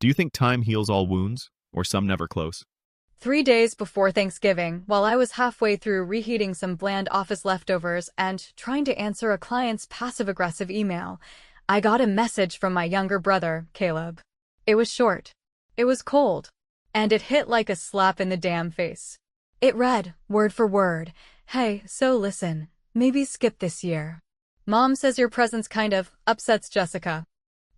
Do you think time heals all wounds, or some never close? 3 days before Thanksgiving, while I was halfway through reheating some bland office leftovers and trying to answer a client's passive-aggressive email, I got a message from my younger brother, Caleb. It was short. It was cold. And it hit like a slap in the damn face. It read, word for word, "Hey, so listen, maybe skip this year. Mom says your presence kind of upsets Jessica."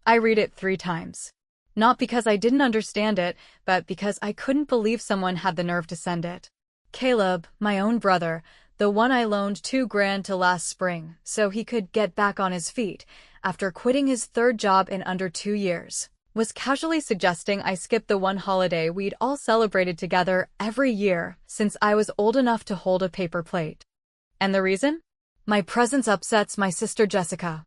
I read it 3 times. Not because I didn't understand it, but because I couldn't believe someone had the nerve to send it. Caleb, my own brother, the one I loaned $2,000 to last spring so he could get back on his feet after quitting his third job in under 2 years, was casually suggesting I skip the one holiday we'd all celebrated together every year since I was old enough to hold a paper plate. And the reason? My presence upsets my sister Jessica.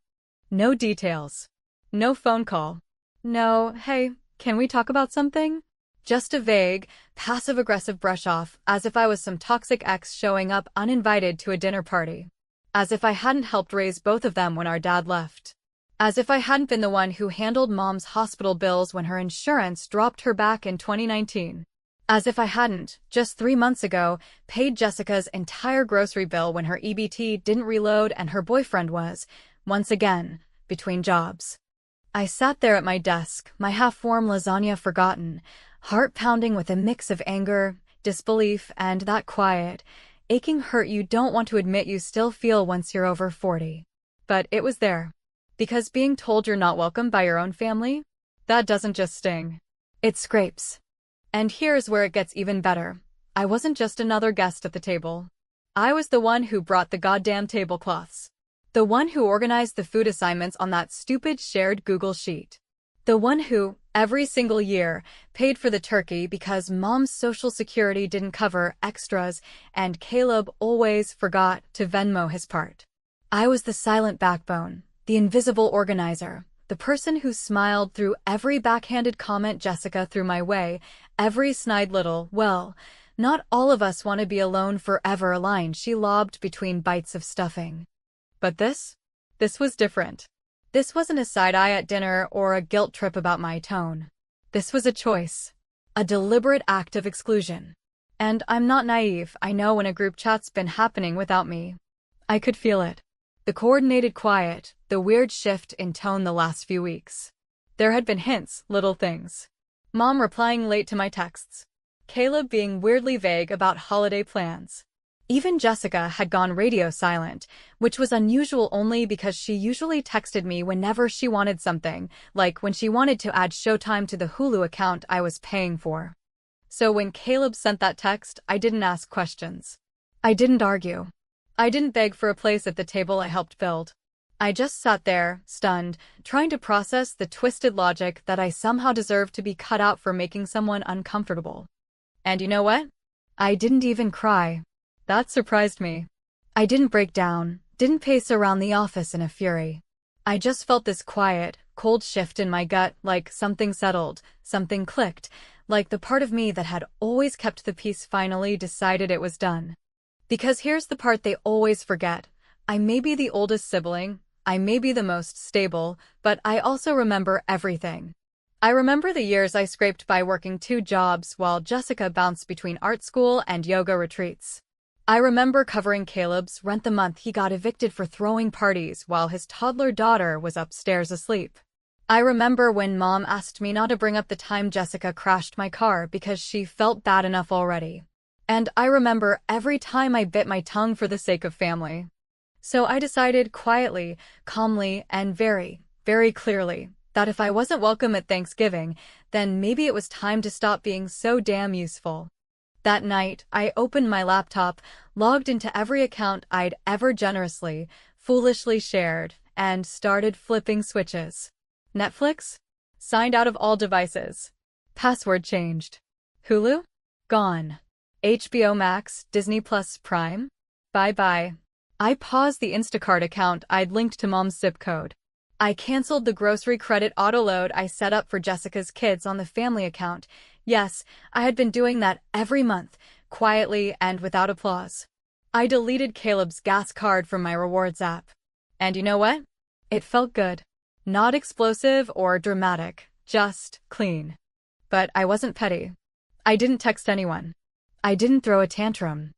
No details. No phone call. No, "Hey, can we talk about something?" Just a vague, passive-aggressive brush-off, as if I was some toxic ex showing up uninvited to a dinner party. As if I hadn't helped raise both of them when our dad left. As if I hadn't been the one who handled Mom's hospital bills when her insurance dropped her back in 2019. As if I hadn't, just 3 months ago, paid Jessica's entire grocery bill when her EBT didn't reload and her boyfriend was, once again, between jobs. I sat there at my desk, my half-warm lasagna forgotten, heart pounding with a mix of anger, disbelief, and that quiet, aching hurt you don't want to admit you still feel once you're over 40. But it was there. Because being told you're not welcome by your own family? That doesn't just sting. It scrapes. And here's where it gets even better. I wasn't just another guest at the table. I was the one who brought the goddamn tablecloths. The one who organized the food assignments on that stupid shared Google sheet. The one who, every single year, paid for the turkey because Mom's Social Security didn't cover extras and Caleb always forgot to Venmo his part. I was the silent backbone, the invisible organizer, the person who smiled through every backhanded comment Jessica threw my way, every snide little, "Well, not all of us want to be alone forever" line she lobbed between bites of stuffing. But this was different. This wasn't a side-eye at dinner or a guilt trip about my tone. This was a choice. A deliberate act of exclusion. And I'm not naive, I know when a group chat's been happening without me. I could feel it. The coordinated quiet, the weird shift in tone the last few weeks. There had been hints, little things. Mom replying late to my texts. Caleb being weirdly vague about holiday plans. Even Jessica had gone radio silent, which was unusual only because she usually texted me whenever she wanted something, like when she wanted to add Showtime to the Hulu account I was paying for. So when Caleb sent that text, I didn't ask questions. I didn't argue. I didn't beg for a place at the table I helped build. I just sat there, stunned, trying to process the twisted logic that I somehow deserved to be cut out for making someone uncomfortable. And you know what? I didn't even cry. That surprised me. I didn't break down, didn't pace around the office in a fury. I just felt this quiet, cold shift in my gut, like something settled, something clicked, like the part of me that had always kept the peace finally decided it was done. Because here's the part they always forget. I may be the oldest sibling, I may be the most stable, but I also remember everything. I remember the years I scraped by working 2 jobs while Jessica bounced between art school and yoga retreats. I remember covering Caleb's rent the month he got evicted for throwing parties while his toddler daughter was upstairs asleep. I remember when Mom asked me not to bring up the time Jessica crashed my car because she felt bad enough already. And I remember every time I bit my tongue for the sake of family. So I decided quietly, calmly, and very, very clearly that if I wasn't welcome at Thanksgiving, then maybe it was time to stop being so damn useful. That night, I opened my laptop, logged into every account I'd ever generously, foolishly shared, and started flipping switches. Netflix? Signed out of all devices. Password changed. Hulu? Gone. HBO Max, Disney Plus Prime? Bye-bye. I paused the Instacart account I'd linked to Mom's zip code. I canceled the grocery credit autoload I set up for Jessica's kids on the family account. Yes, I had been doing that every month, quietly and without applause. I deleted Caleb's gas card from my rewards app. And you know what? It felt good. Not explosive or dramatic, just clean. But I wasn't petty. I didn't text anyone. I didn't throw a tantrum.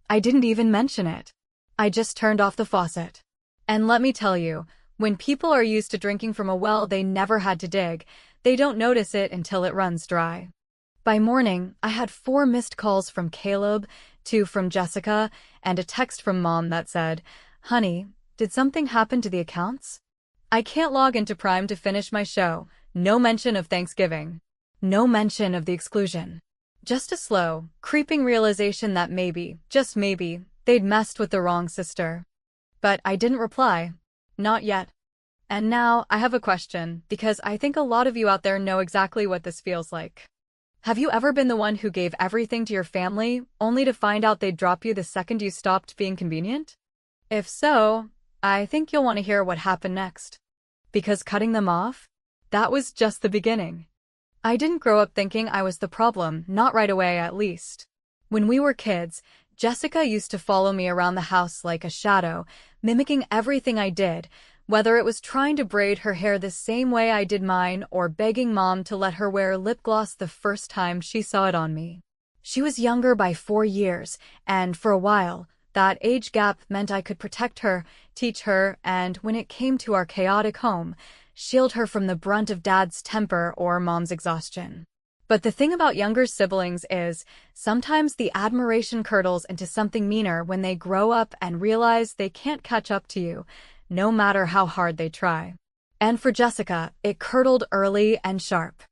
I didn't even mention it. I just turned off the faucet. And let me tell you, when people are used to drinking from a well they never had to dig, they don't notice it until it runs dry. By morning, I had 4 missed calls from Caleb, 2 from Jessica, and a text from Mom that said, "Honey, did something happen to the accounts? I can't log into Prime to finish my show. No mention of Thanksgiving. No mention of the exclusion." Just a slow, creeping realization that maybe, just maybe, they'd messed with the wrong sister. But I didn't reply. Not yet. And now, I have a question, because I think a lot of you out there know exactly what this feels like. Have you ever been the one who gave everything to your family, only to find out they'd drop you the second you stopped being convenient? If so, I think you'll want to hear what happened next. Because cutting them off? That was just the beginning. I didn't grow up thinking I was the problem, not right away at least. When we were kids, Jessica used to follow me around the house like a shadow, mimicking everything I did, whether it was trying to braid her hair the same way I did mine or begging Mom to let her wear lip gloss the first time she saw it on me. She was younger by 4 years, and for a while, that age gap meant I could protect her, teach her, and when it came to our chaotic home, shield her from the brunt of Dad's temper or Mom's exhaustion. But the thing about younger siblings is, sometimes the admiration curdles into something meaner when they grow up and realize they can't catch up to you, no matter how hard they try. And for Jessica, it curdled early and sharp.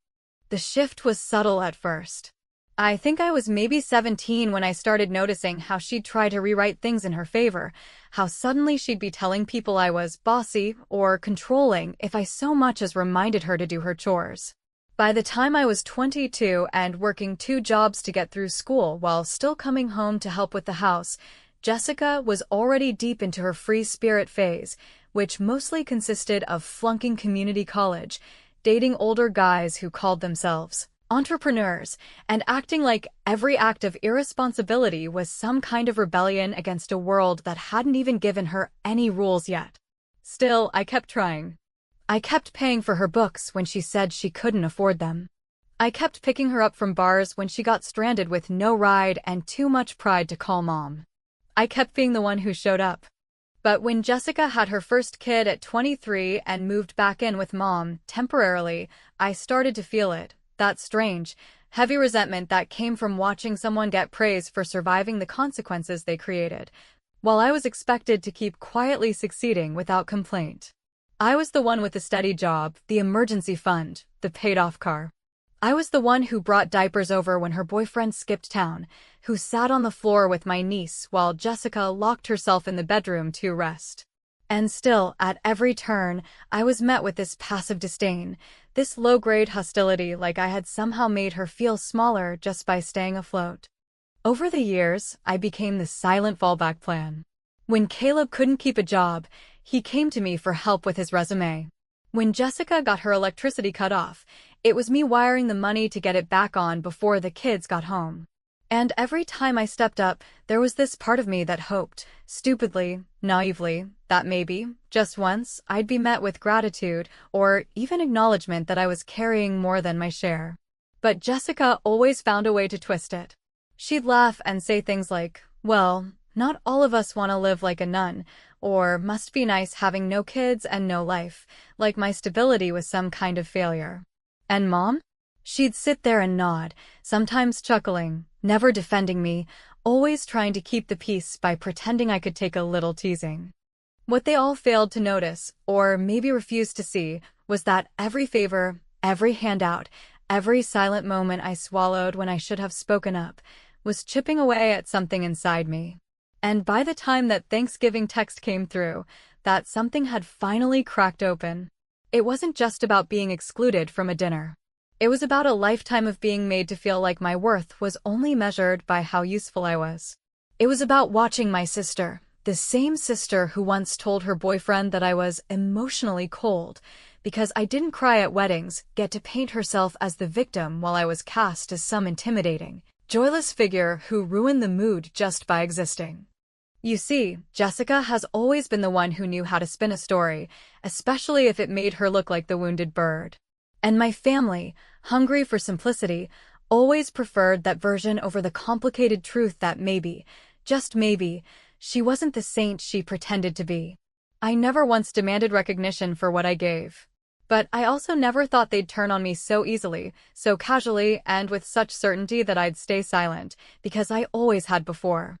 The shift was subtle at first. I think I was maybe 17 when I started noticing how she'd try to rewrite things in her favor, how suddenly she'd be telling people I was bossy or controlling if I so much as reminded her to do her chores. By the time I was 22 and working 2 jobs to get through school while still coming home to help with the house, Jessica was already deep into her free spirit phase, which mostly consisted of flunking community college, dating older guys who called themselves entrepreneurs, and acting like every act of irresponsibility was some kind of rebellion against a world that hadn't even given her any rules yet. Still, I kept trying. I kept paying for her books when she said she couldn't afford them. I kept picking her up from bars when she got stranded with no ride and too much pride to call Mom. I kept being the one who showed up. But when Jessica had her first kid at 23 and moved back in with Mom, temporarily, I started to feel it. That strange, heavy resentment that came from watching someone get praise for surviving the consequences they created, while I was expected to keep quietly succeeding without complaint. I was the one with the steady job, the emergency fund, the paid-off car. I was the one who brought diapers over when her boyfriend skipped town, who sat on the floor with my niece while Jessica locked herself in the bedroom to rest. And still, at every turn, I was met with this passive disdain, this low-grade hostility like I had somehow made her feel smaller just by staying afloat. Over the years, I became the silent fallback plan. When Caleb couldn't keep a job, he came to me for help with his resume. When Jessica got her electricity cut off, it was me wiring the money to get it back on before the kids got home. And every time I stepped up, there was this part of me that hoped, stupidly, naively, that maybe, just once, I'd be met with gratitude or even acknowledgement that I was carrying more than my share. But Jessica always found a way to twist it. She'd laugh and say things like, "Well, not all of us want to live like a nun," or "must be nice having no kids and no life," like my stability was some kind of failure. And Mom? She'd sit there and nod, sometimes chuckling, never defending me, always trying to keep the peace by pretending I could take a little teasing. What they all failed to notice, or maybe refused to see, was that every favor, every handout, every silent moment I swallowed when I should have spoken up, was chipping away at something inside me. And by the time that Thanksgiving text came through, that something had finally cracked open. It wasn't just about being excluded from a dinner. It was about a lifetime of being made to feel like my worth was only measured by how useful I was. It was about watching my sister, the same sister who once told her boyfriend that I was emotionally cold because I didn't cry at weddings, get to paint herself as the victim while I was cast as some intimidating, joyless figure who ruined the mood just by existing. You see, Jessica has always been the one who knew how to spin a story, especially if it made her look like the wounded bird. And my family, hungry for simplicity, always preferred that version over the complicated truth that maybe, just maybe, she wasn't the saint she pretended to be. I never once demanded recognition for what I gave. But I also never thought they'd turn on me so easily, so casually, and with such certainty that I'd stay silent, because I always had before.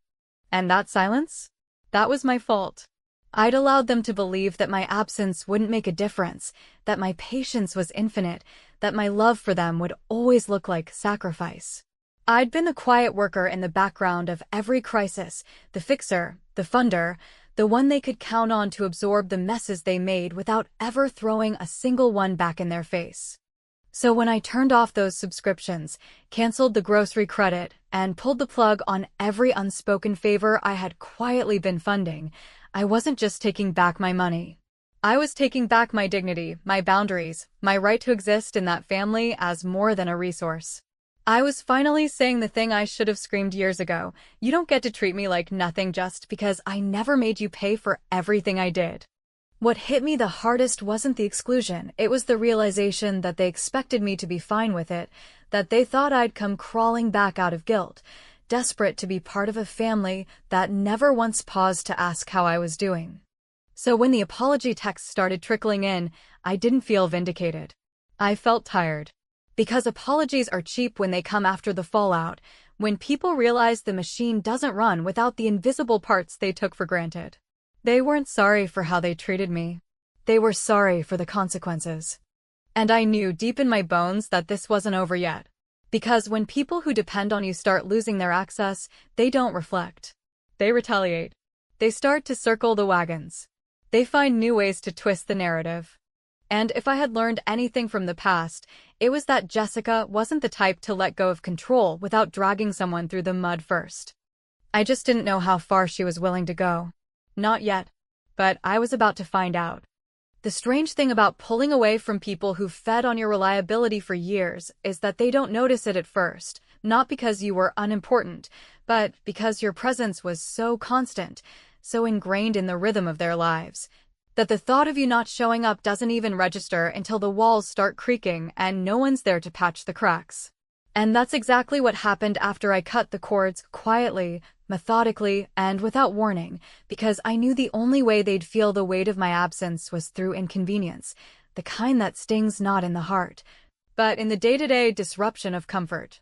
And that silence? That was my fault. I'd allowed them to believe that my absence wouldn't make a difference, that my patience was infinite, that my love for them would always look like sacrifice. I'd been the quiet worker in the background of every crisis, the fixer, the funder, the one they could count on to absorb the messes they made without ever throwing a single one back in their face. So when I turned off those subscriptions, canceled the grocery credit, and pulled the plug on every unspoken favor I had quietly been funding, I wasn't just taking back my money. I was taking back my dignity, my boundaries, my right to exist in that family as more than a resource. I was finally saying the thing I should have screamed years ago. You don't get to treat me like nothing just because I never made you pay for everything I did. What hit me the hardest wasn't the exclusion, it was the realization that they expected me to be fine with it, that they thought I'd come crawling back out of guilt, desperate to be part of a family that never once paused to ask how I was doing. So when the apology texts started trickling in, I didn't feel vindicated. I felt tired. Because apologies are cheap when they come after the fallout, when people realize the machine doesn't run without the invisible parts they took for granted. They weren't sorry for how they treated me. They were sorry for the consequences. And I knew deep in my bones that this wasn't over yet. Because when people who depend on you start losing their access, they don't reflect. They retaliate. They start to circle the wagons. They find new ways to twist the narrative. And if I had learned anything from the past, it was that Jessica wasn't the type to let go of control without dragging someone through the mud first. I just didn't know how far she was willing to go. Not yet. But I was about to find out. The strange thing about pulling away from people who fed on your reliability for years is that they don't notice it at first, not because you were unimportant, but because your presence was so constant, so ingrained in the rhythm of their lives, that the thought of you not showing up doesn't even register until the walls start creaking and no one's there to patch the cracks. And that's exactly what happened after I cut the cords quietly, methodically, and without warning, because I knew the only way they'd feel the weight of my absence was through inconvenience, the kind that stings not in the heart, but in the day-to-day disruption of comfort.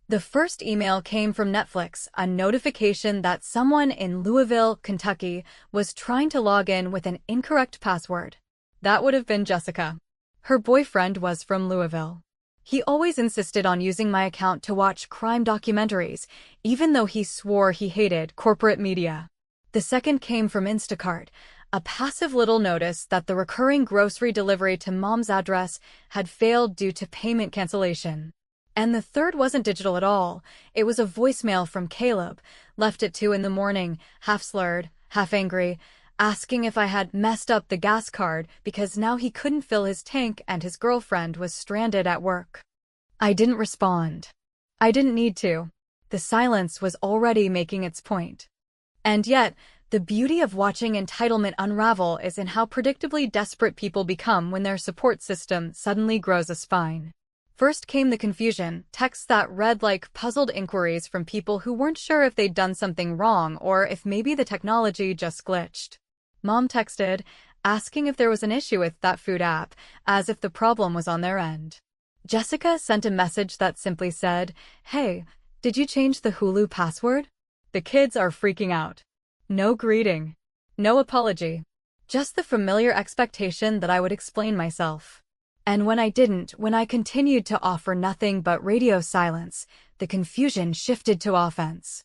The first email came from Netflix, a notification that someone in Louisville, Kentucky, was trying to log in with an incorrect password. That would have been Jessica. Her boyfriend was from Louisville. He always insisted on using my account to watch crime documentaries, even though he swore he hated corporate media. The second came from Instacart, a passive little notice that the recurring grocery delivery to Mom's address had failed due to payment cancellation. And the third wasn't digital at all. It was a voicemail from Caleb, left at 2 a.m, half slurred, half angry, asking if I had messed up the gas card because now he couldn't fill his tank and his girlfriend was stranded at work. I didn't respond. I didn't need to. The silence was already making its point. And yet, the beauty of watching entitlement unravel is in how predictably desperate people become when their support system suddenly grows a spine. First came the confusion, texts that read like puzzled inquiries from people who weren't sure if they'd done something wrong or if maybe the technology just glitched. Mom texted, asking if there was an issue with that food app, as if the problem was on their end. Jessica sent a message that simply said, "Hey, did you change the Hulu password?" The kids are freaking out. No greeting. No apology. Just the familiar expectation that I would explain myself. And when I didn't, when I continued to offer nothing but radio silence, the confusion shifted to offense.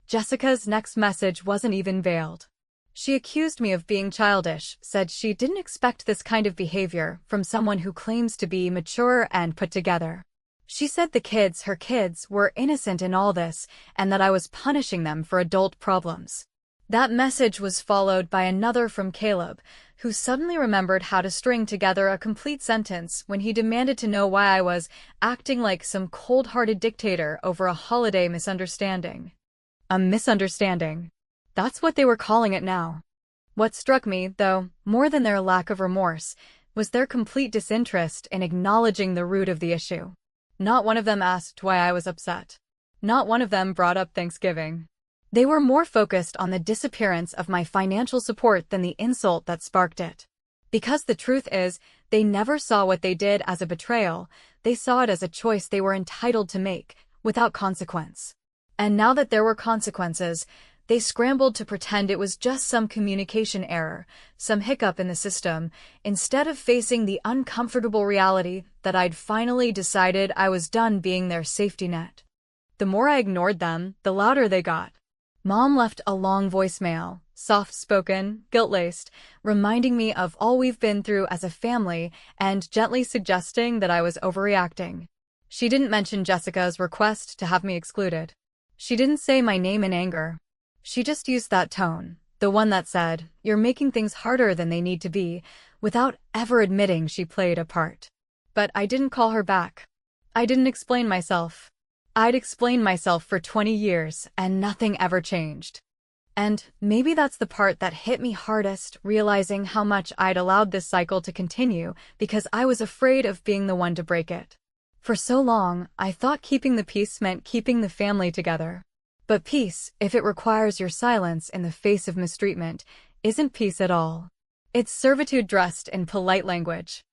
Jessica's next message wasn't even veiled. She accused me of being childish, said she didn't expect this kind of behavior from someone who claims to be mature and put together. She said the kids, her kids, were innocent in all this, and that I was punishing them for adult problems. That message was followed by another from Caleb, who suddenly remembered how to string together a complete sentence when he demanded to know why I was acting like some cold-hearted dictator over a holiday misunderstanding. A misunderstanding. That's what they were calling it now. What struck me, though, more than their lack of remorse, was their complete disinterest in acknowledging the root of the issue. Not one of them asked why I was upset. Not one of them brought up Thanksgiving. They were more focused on the disappearance of my financial support than the insult that sparked it. Because the truth is, they never saw what they did as a betrayal, they saw it as a choice they were entitled to make, without consequence. And now that there were consequences, they scrambled to pretend it was just some communication error, some hiccup in the system, instead of facing the uncomfortable reality that I'd finally decided I was done being their safety net. The more I ignored them, the louder they got. Mom left a long voicemail, soft-spoken, guilt-laced, reminding me of all we've been through as a family and gently suggesting that I was overreacting. She didn't mention Jessica's request to have me excluded. She didn't say my name in anger. She just used that tone, the one that said, "You're making things harder than they need to be," without ever admitting she played a part. But I didn't call her back. I didn't explain myself. I'd explained myself for 20 years, and nothing ever changed. And maybe that's the part that hit me hardest, realizing how much I'd allowed this cycle to continue because I was afraid of being the one to break it. For so long, I thought keeping the peace meant keeping the family together. But peace, if it requires your silence in the face of mistreatment, isn't peace at all. It's servitude dressed in polite language.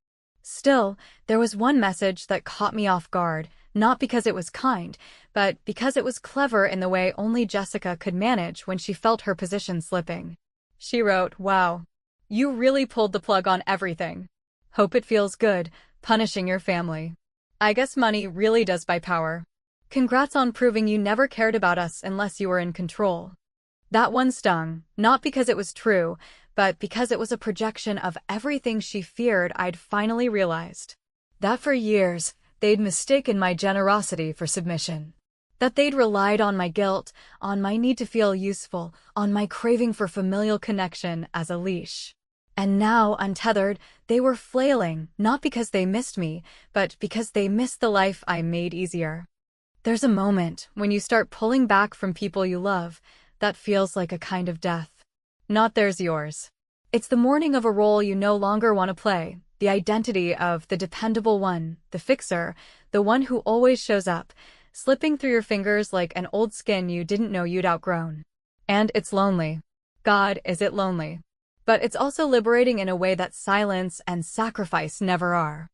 Still, there was one message that caught me off guard, not because it was kind, but because it was clever in the way only Jessica could manage when she felt her position slipping. She wrote, "Wow. You really pulled the plug on everything. Hope it feels good, punishing your family. I guess money really does buy power. Congrats on proving you never cared about us unless you were in control." That one stung, not because it was true, but because it was a projection of everything she feared I'd finally realized. That for years, they'd mistaken my generosity for submission. That they'd relied on my guilt, on my need to feel useful, on my craving for familial connection as a leash. And now, untethered, they were flailing, not because they missed me, but because they missed the life I made easier. There's a moment when you start pulling back from people you love that feels like a kind of death. Not theirs, yours. It's the morning of a role you no longer want to play, the identity of the dependable one, the fixer, the one who always shows up, slipping through your fingers like an old skin you didn't know you'd outgrown. And it's lonely. God, is it lonely. But it's also liberating in a way that silence and sacrifice never are.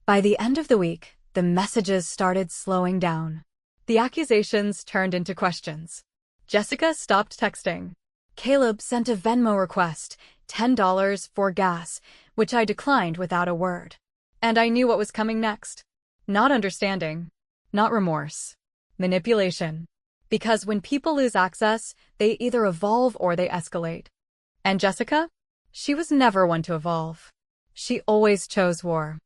By the end of the week, the messages started slowing down. The accusations turned into questions. Jessica stopped texting. Caleb sent a Venmo request, $10 for gas, which I declined without a word. And I knew what was coming next. Not understanding. Not remorse. Manipulation. Because when people lose access, they either evolve or they escalate. And Jessica? She was never one to evolve. She always chose war.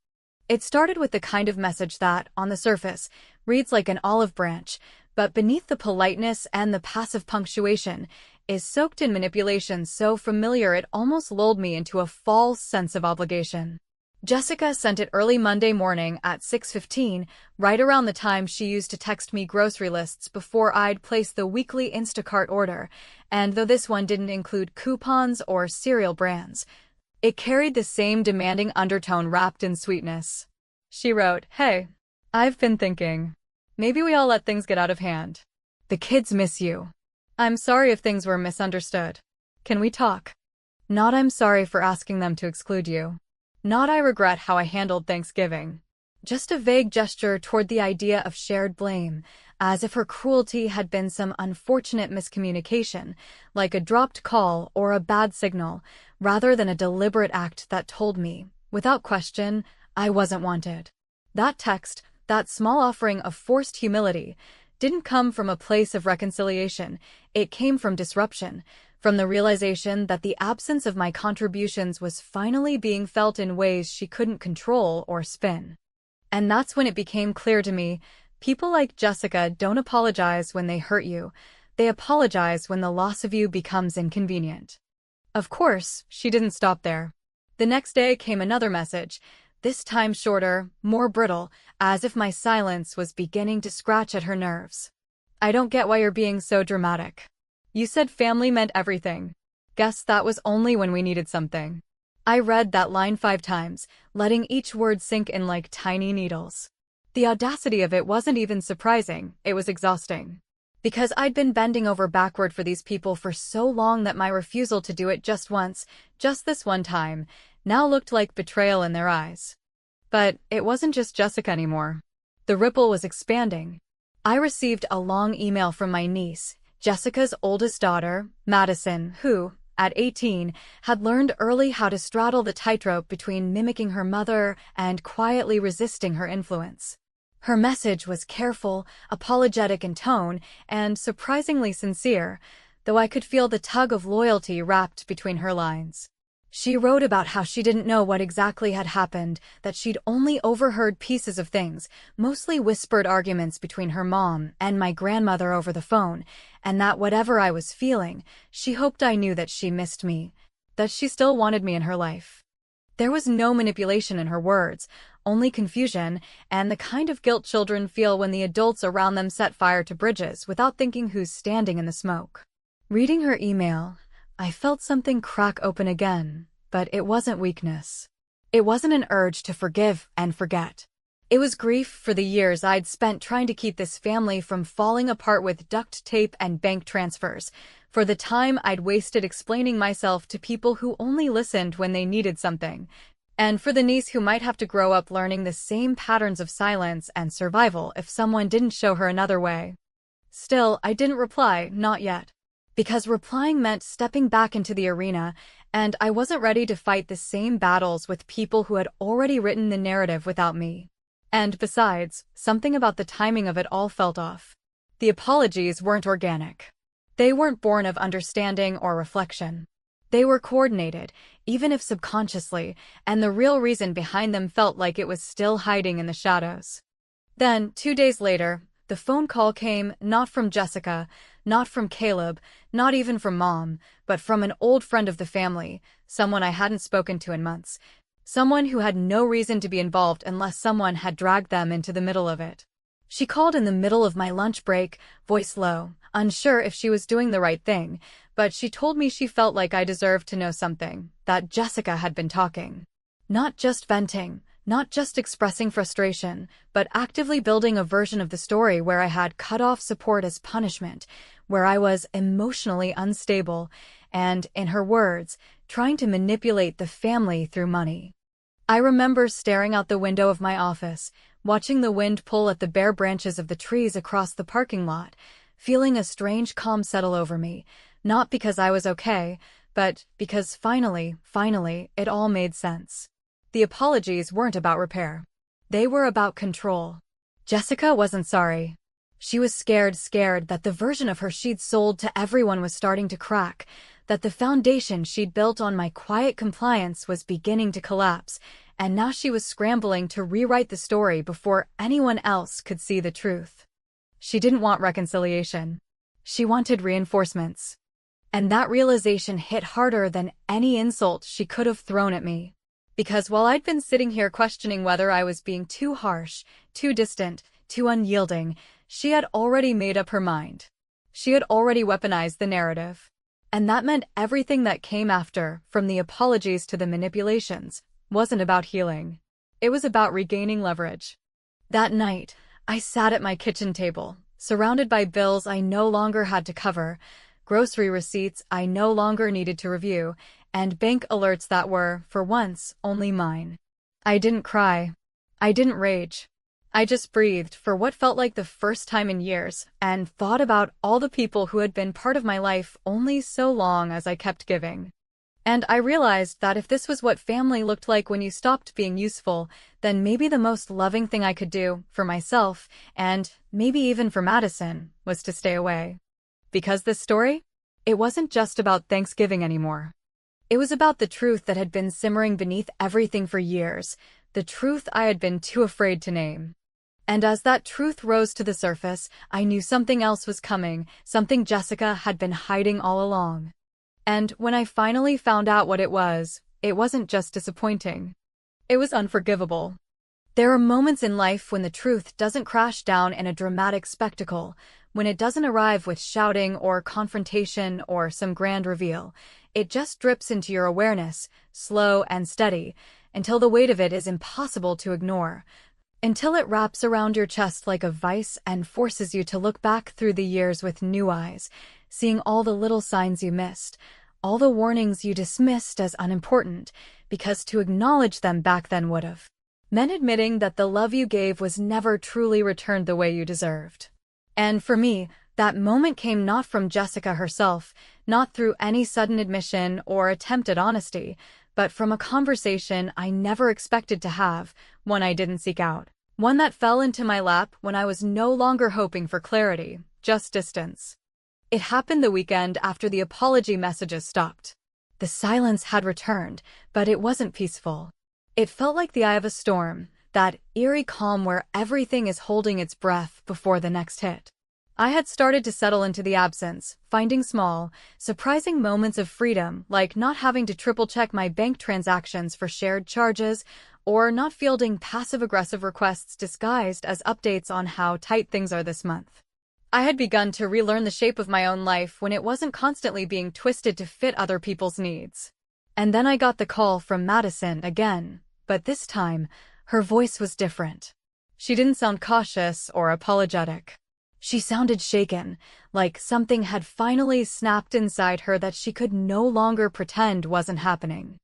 It started with the kind of message that, on the surface, reads like an olive branch, but beneath the politeness and the passive punctuation, is soaked in manipulation so familiar it almost lulled me into a false sense of obligation. Jessica sent it early Monday morning at 6:15, right around the time she used to text me grocery lists before I'd place the weekly Instacart order, and though this one didn't include coupons or cereal brands, it carried the same demanding undertone wrapped in sweetness. She wrote, "Hey, I've been thinking. Maybe we all let things get out of hand. The kids miss you. I'm sorry if things were misunderstood. Can we talk? Not I'm sorry for asking them to exclude you. Not I regret how I handled Thanksgiving." Just a vague gesture toward the idea of shared blame, as if her cruelty had been some unfortunate miscommunication, like a dropped call or a bad signal, rather than a deliberate act that told me, without question, I wasn't wanted. That text, that small offering of forced humility, didn't come from a place of reconciliation. It came from disruption, from the realization that the absence of my contributions was finally being felt in ways she couldn't control or spin. And that's when it became clear to me, people like Jessica don't apologize when they hurt you. They apologize when the loss of you becomes inconvenient. Of course, she didn't stop there. The next day came another message, this time shorter, more brittle, as if my silence was beginning to scratch at her nerves. "I don't get why you're being so dramatic. You said family meant everything. Guess that was only when we needed something. I read that line 5 times, letting each word sink in like tiny needles. The audacity of it wasn't even surprising, it was exhausting. Because I'd been bending over backward for these people for so long that my refusal to do it just once, just this one time, now looked like betrayal in their eyes. But it wasn't just Jessica anymore. The ripple was expanding. I received a long email from my niece, Jessica's oldest daughter, Madison, who, at 18, had learned early how to straddle the tightrope between mimicking her mother and quietly resisting her influence. Her message was careful, apologetic in tone, and surprisingly sincere, though I could feel the tug of loyalty wrapped between her lines. She wrote about how she didn't know what exactly had happened, that she'd only overheard pieces of things, mostly whispered arguments between her mom and my grandmother over the phone, and that whatever I was feeling, she hoped I knew that she missed me, that she still wanted me in her life. There was no manipulation in her words, only confusion, and the kind of guilt children feel when the adults around them set fire to bridges without thinking who's standing in the smoke. Reading her email, I felt something crack open again, but it wasn't weakness. It wasn't an urge to forgive and forget. It was grief for the years I'd spent trying to keep this family from falling apart with duct tape and bank transfers, for the time I'd wasted explaining myself to people who only listened when they needed something, and for the niece who might have to grow up learning the same patterns of silence and survival if someone didn't show her another way. Still, I didn't reply, not yet. Because replying meant stepping back into the arena, and I wasn't ready to fight the same battles with people who had already written the narrative without me. And besides, something about the timing of it all felt off. The apologies weren't organic. They weren't born of understanding or reflection. They were coordinated, even if subconsciously, and the real reason behind them felt like it was still hiding in the shadows. Then, 2 days later, the phone call came not from Jessica, not from Caleb, not even from Mom, but from an old friend of the family, someone I hadn't spoken to in months, someone who had no reason to be involved unless someone had dragged them into the middle of it. She called in the middle of my lunch break, voice low, unsure if she was doing the right thing, but she told me she felt like I deserved to know something, that Jessica had been talking. Not just venting, not just expressing frustration, but actively building a version of the story where I had cut off support as punishment, where I was emotionally unstable, and, in her words, trying to manipulate the family through money. I remember staring out the window of my office, watching the wind pull at the bare branches of the trees across the parking lot, feeling a strange calm settle over me, not because I was okay, but because finally, it all made sense. The apologies weren't about repair. They were about control. Jessica wasn't sorry. She was scared that the version of her she'd sold to everyone was starting to crack, that the foundation she'd built on my quiet compliance was beginning to collapse, and now she was scrambling to rewrite the story before anyone else could see the truth. She didn't want reconciliation. She wanted reinforcements. And that realization hit harder than any insult she could have thrown at me. Because while I'd been sitting here questioning whether I was being too harsh, too distant, too unyielding, she had already made up her mind. She had already weaponized the narrative. And that meant everything that came after, from the apologies to the manipulations, wasn't about healing. It was about regaining leverage. That night, I sat at my kitchen table, surrounded by bills I no longer had to cover, grocery receipts I no longer needed to review, and bank alerts that were, for once, only mine. I didn't cry. I didn't rage. I just breathed for what felt like the first time in years, and thought about all the people who had been part of my life only so long as I kept giving. And I realized that if this was what family looked like when you stopped being useful, then maybe the most loving thing I could do, for myself, and maybe even for Madison, was to stay away. Because this story? It wasn't just about Thanksgiving anymore. It was about the truth that had been simmering beneath everything for years, the truth I had been too afraid to name. And as that truth rose to the surface, I knew something else was coming, something Jessica had been hiding all along. And when I finally found out what it wasn't just disappointing. It was unforgivable. There are moments in life when the truth doesn't crash down in a dramatic spectacle, when it doesn't arrive with shouting or confrontation or some grand reveal. It just drips into your awareness, slow and steady, until the weight of it is impossible to ignore. Until it wraps around your chest like a vice and forces you to look back through the years with new eyes, seeing all the little signs you missed, all the warnings you dismissed as unimportant, because to acknowledge them back then would've meant admitting that the love you gave was never truly returned the way you deserved. And for me, that moment came not from Jessica herself, not through any sudden admission or attempt at honesty, but from a conversation I never expected to have, one I didn't seek out. One that fell into my lap when I was no longer hoping for clarity, just distance. It happened the weekend after the apology messages stopped. The silence had returned, but it wasn't peaceful. It felt like the eye of a storm, that eerie calm where everything is holding its breath before the next hit. I had started to settle into the absence, finding small, surprising moments of freedom, like not having to triple-check my bank transactions for shared charges, or not fielding passive-aggressive requests disguised as updates on how tight things are this month. I had begun to relearn the shape of my own life when it wasn't constantly being twisted to fit other people's needs. And then I got the call from Madison again, but this time, her voice was different. She didn't sound cautious or apologetic. She sounded shaken, like something had finally snapped inside her that she could no longer pretend wasn't happening.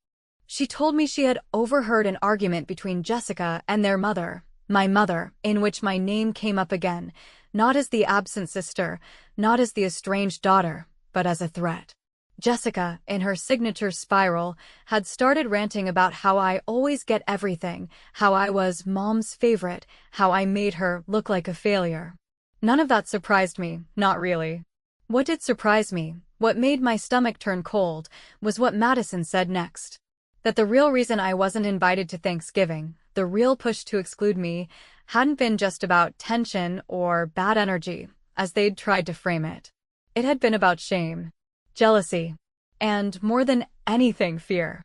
She told me she had overheard an argument between Jessica and their mother, my mother, in which my name came up again, not as the absent sister, not as the estranged daughter, but as a threat. Jessica, in her signature spiral, had started ranting about how I always get everything, how I was Mom's favorite, how I made her look like a failure. None of that surprised me, not really. What did surprise me, what made my stomach turn cold, was what Madison said next. That the real reason I wasn't invited to Thanksgiving, the real push to exclude me, hadn't been just about tension or bad energy, as they'd tried to frame it. It had been about shame, jealousy, and more than anything, fear.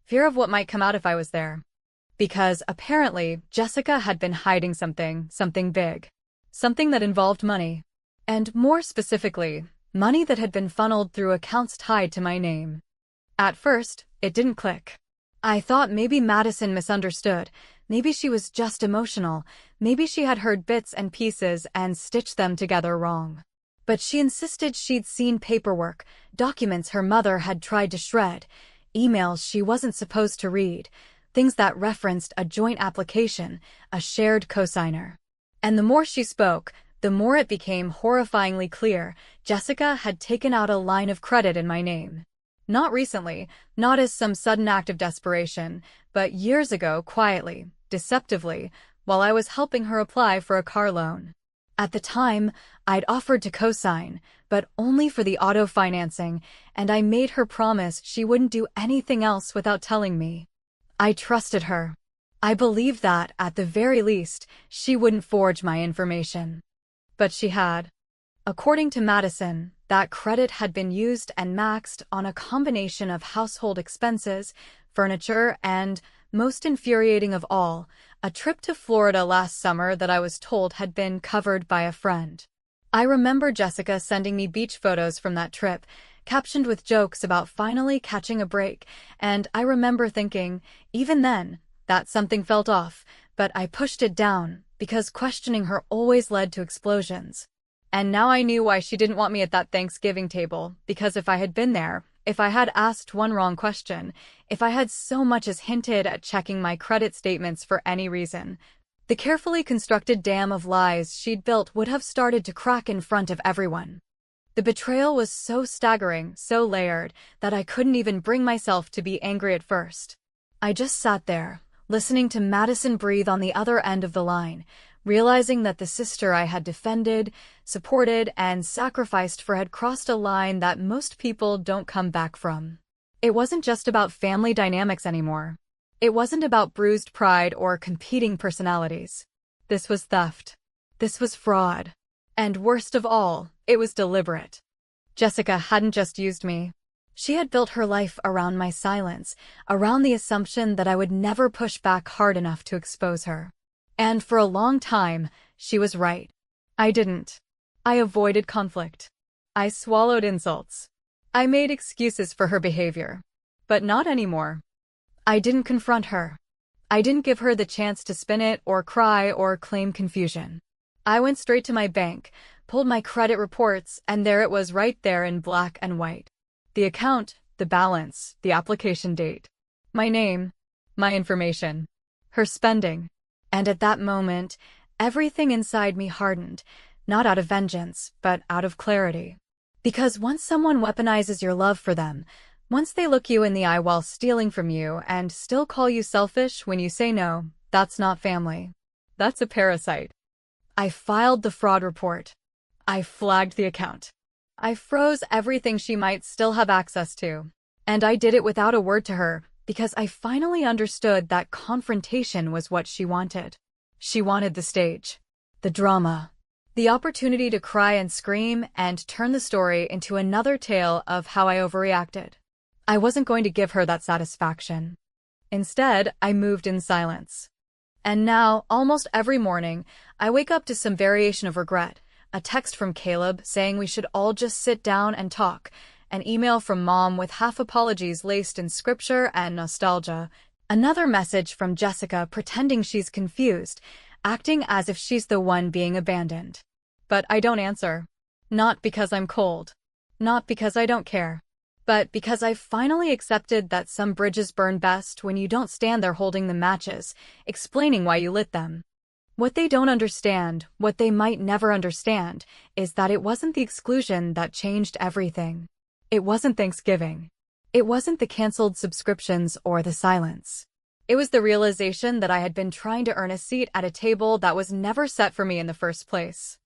Fear of what might come out if I was there. Because, apparently, Jessica had been hiding something big. Something that involved money. And more specifically, money that had been funneled through accounts tied to my name. At first, it didn't click. I thought maybe Madison misunderstood, maybe she was just emotional, maybe she had heard bits and pieces and stitched them together wrong. But she insisted she'd seen paperwork, documents her mother had tried to shred, emails she wasn't supposed to read, things that referenced a joint application, a shared cosigner. And the more she spoke, the more it became horrifyingly clear Jessica had taken out a line of credit in my name. Not recently, not as some sudden act of desperation, but years ago, quietly, deceptively, while I was helping her apply for a car loan. At the time, I'd offered to co-sign, but only for the auto financing, and I made her promise she wouldn't do anything else without telling me. I trusted her. I believed that, at the very least, she wouldn't forge my information. But she had. According to Madison, that credit had been used and maxed on a combination of household expenses, furniture, and, most infuriating of all, a trip to Florida last summer that I was told had been covered by a friend. I remember Jessica sending me beach photos from that trip, captioned with jokes about finally catching a break, and I remember thinking, even then, that something felt off, but I pushed it down, because questioning her always led to explosions. And now I knew why she didn't want me at that Thanksgiving table, because if I had been there, if I had asked one wrong question, if I had so much as hinted at checking my credit statements for any reason, the carefully constructed dam of lies she'd built would have started to crack in front of everyone. The betrayal was so staggering, so layered, that I couldn't even bring myself to be angry at first. I just sat there, listening to Madison breathe on the other end of the line, realizing that the sister I had defended, supported, and sacrificed for had crossed a line that most people don't come back from. It wasn't just about family dynamics anymore. It wasn't about bruised pride or competing personalities. This was theft. This was fraud. And worst of all, it was deliberate. Jessica hadn't just used me. She had built her life around my silence, around the assumption that I would never push back hard enough to expose her. And for a long time, she was right. I didn't. I avoided conflict. I swallowed insults. I made excuses for her behavior. But not anymore. I didn't confront her. I didn't give her the chance to spin it or cry or claim confusion. I went straight to my bank, pulled my credit reports, and there it was right there in black and white. The account, the balance, the application date. My name, my information, her spending. And at that moment, everything inside me hardened, not out of vengeance, but out of clarity. Because once someone weaponizes your love for them, once they look you in the eye while stealing from you and still call you selfish when you say no, that's not family. That's a parasite. I filed the fraud report. I flagged the account. I froze everything she might still have access to. And I did it without a word to her because I finally understood that confrontation was what she wanted. She wanted the stage, the drama, the opportunity to cry and scream and turn the story into another tale of how I overreacted. I wasn't going to give her that satisfaction. Instead, I moved in silence. And now, almost every morning, I wake up to some variation of regret. A text from Caleb saying we should all just sit down and talk. An email from Mom with half apologies laced in scripture and nostalgia. Another message from Jessica pretending she's confused, acting as if she's the one being abandoned. But I don't answer. Not because I'm cold. Not because I don't care. But because I've finally accepted that some bridges burn best when you don't stand there holding the matches, explaining why you lit them. What they don't understand, what they might never understand, is that it wasn't the exclusion that changed everything. It wasn't Thanksgiving. It wasn't the canceled subscriptions or the silence. It was the realization that I had been trying to earn a seat at a table that was never set for me in the first place.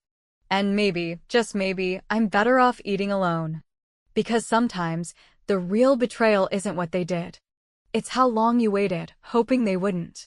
And maybe, just maybe, I'm better off eating alone. Because sometimes, the real betrayal isn't what they did. It's how long you waited, hoping they wouldn't.